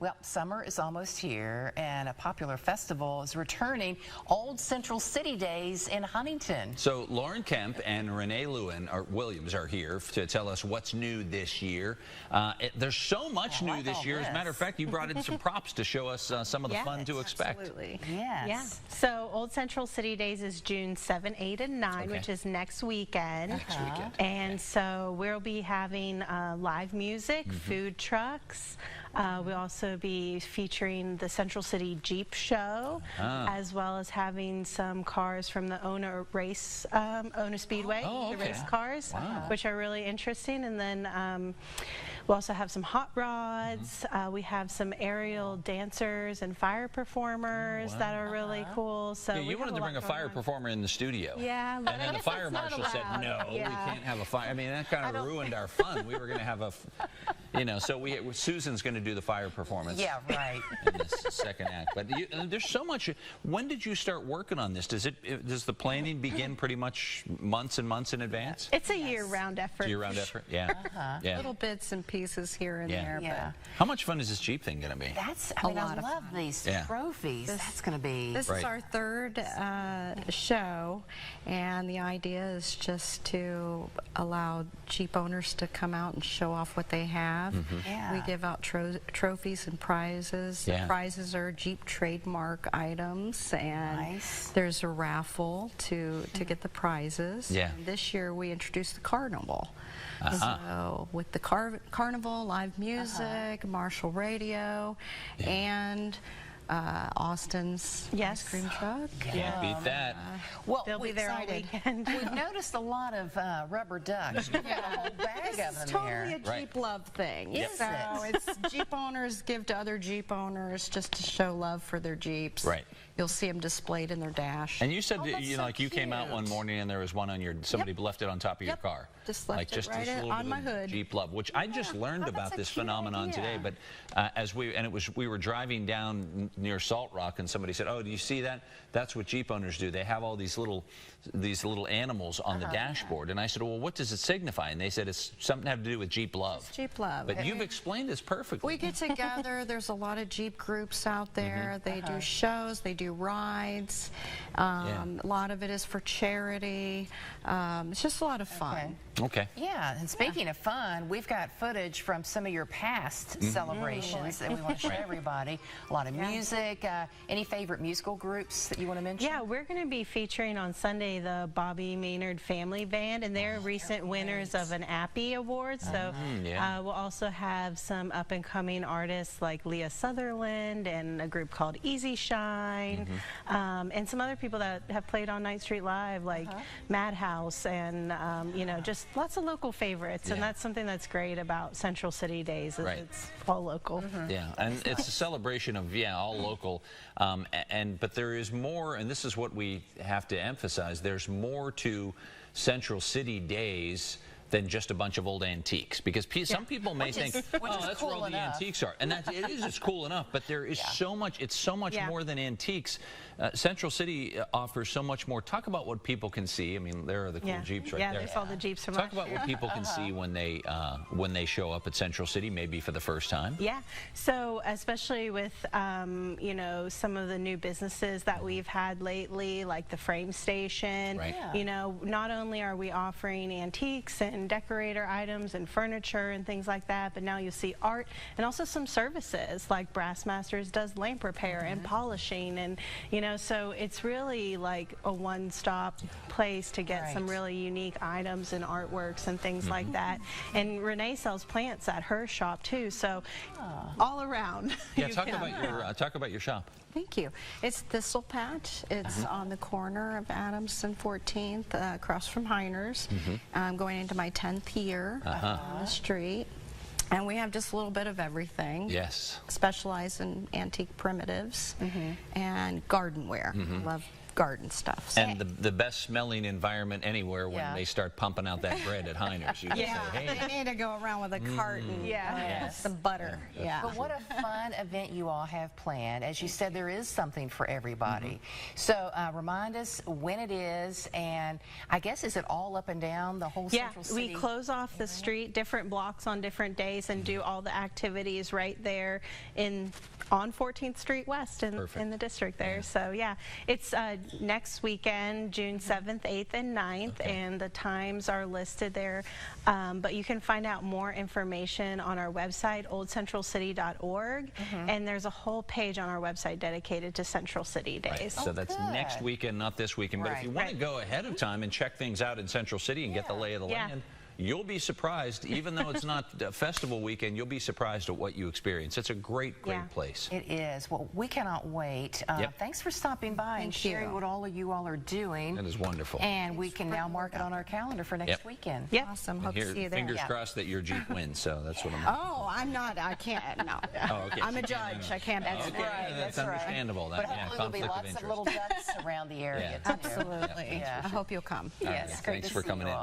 Well, summer is almost here, and a popular festival is returning, Old Central City Days in Huntington. So Lauren Kemp and Renee Williams are here to tell us what's new this year. There's so much new this year. As a matter of fact, you brought in some props to show us some of the fun to expect. Absolutely. Yes. Yeah. So Old Central City Days is June 7, 8, and 9, which is next weekend. Next weekend. And so we'll be having live music, food trucks. We'll also be featuring the Central City Jeep Show, as well as having some cars from the Ona Speedway, the race cars, which are really interesting. And then we'll also have some hot rods. We have some aerial dancers and fire performers that are really cool. So yeah, you wanted to bring a fire performer in the studio. Yeah, and then the fire marshal said, no, we can't have a fire. I mean, that kind of ruined our fun. We were going to have a, so Susan's going to do the fire performance. Yeah, right. In this second act. But there's so much. When did you start working on this? Does the planning begin pretty much months and months in advance? It's a year-round effort. Year-round effort, yeah. Little bits and pieces here and there. Yeah. But how much fun is this Jeep thing going to be? That's I love these trophies. That's going to be. This is our third show, and the idea is just to allow Jeep owners to come out and show off what they have. We give out trophies and prizes. The prizes are Jeep trademark items, and there's a raffle to get the prizes. And this year we introduced the carnival. So with the carnival, live music, Marshall radio, and Austin's ice cream truck. Can't beat that. Well, they'll be there all weekend. We've noticed a lot of rubber ducks. You've got a whole bag of them It's totally a Jeep love thing. Is it? It's Jeep owners give to other Jeep owners just to show love for their Jeeps. Right. You'll see them displayed in their dash. And you said you came out one morning and there was one on your somebody left it on top of your car. Just left it right on my hood. Jeep love, which I just learned about this phenomenon today. But we were driving down near Salt Rock, and somebody said, "Oh, do you see that? That's what Jeep owners do. They have all these little animals on the dashboard." And I said, "Well, what does it signify?" And they said it's something to have to do with Jeep love. It's Jeep love. But you've explained this perfectly. We get together. There's a lot of Jeep groups out there. They do shows. They do rides. A lot of it is for charity. It's just a lot of fun. Okay. Yeah, and speaking of fun, we've got footage from some of your past celebrations that we want to show everybody. A lot of music. Any favorite musical groups that you want to mention? Yeah, we're going to be featuring on Sunday the Bobby Maynard Family Band, and they're recent winners of an Appy Award. So we'll also have some up-and-coming artists like Leah Sutherland and a group called Easy Shine, and some other people that have played on Night Street Live like Madhouse, and just lots of local favorites. And that's something that's great about Central City Days. It's all local. Yeah, and it's a celebration of all local. But there is more, and this is what we have to emphasize. There's more to Central City Days than just a bunch of old antiques, because some people may think, oh, that's where all the antiques are, and it's cool enough, but there is so much. It's so much more than antiques. Central City offers so much more. Talk about what people can see. I mean, there are the cool Jeeps right there. Yeah, there's all the Jeeps from Talk about what people can see when they show up at Central City, maybe for the first time. Yeah, so especially with some of the new businesses that we've had lately, like the Frame Station. Not only are we offering antiques and decorator items and furniture and things like that, but now you'll see art and also some services like Brassmasters does lamp repair and polishing, and so it's really like a one-stop place to get some really unique items and artworks and things like that. And Renee sells plants at her shop too, so all around. Yeah, talk about your shop. Thank you. It's Thistle Patch. It's on the corner of Adams and 14th, across from Heiner's. I'm going into my 10th year on the street. And we have just a little bit of everything. Yes. Specialize in antique primitives and gardenware. Love garden stuff. And the best smelling environment anywhere when they start pumping out that bread at Heiner's. You just say, hey. They need to go around with a carton. Some butter. But what a fun event you all have planned. As you said, there is something for everybody. So remind us when it is, and I guess is it all up and down the whole Central City? We close off the street, different blocks on different days, and do all the activities right there on 14th Street West in the district there. So yeah, it's next weekend, June 7th, 8th, and 9th, and the times are listed there. But you can find out more information on our website, oldcentralcity.org, and there's a whole page on our website dedicated to Central City Days. So that's next weekend, not this weekend. But if you want to go ahead of time and check things out in Central City and get the lay of the land, you'll be surprised. Even though it's not a festival weekend, you'll be surprised at what you experience. It's a great place. It is. Well, we cannot wait. Thanks for stopping by and sharing what all of you all are doing. That is wonderful. And we can now mark it on our calendar for next weekend. Awesome. Hope to see you there. Fingers crossed that your Jeep wins, so that's what I'm Oh, I'm not. I can't. No. I'm a judge. I can't. That's understandable. But hopefully there'll be lots of little ducks around the area, too. Absolutely. I hope you'll come. Yes. Thanks for coming in.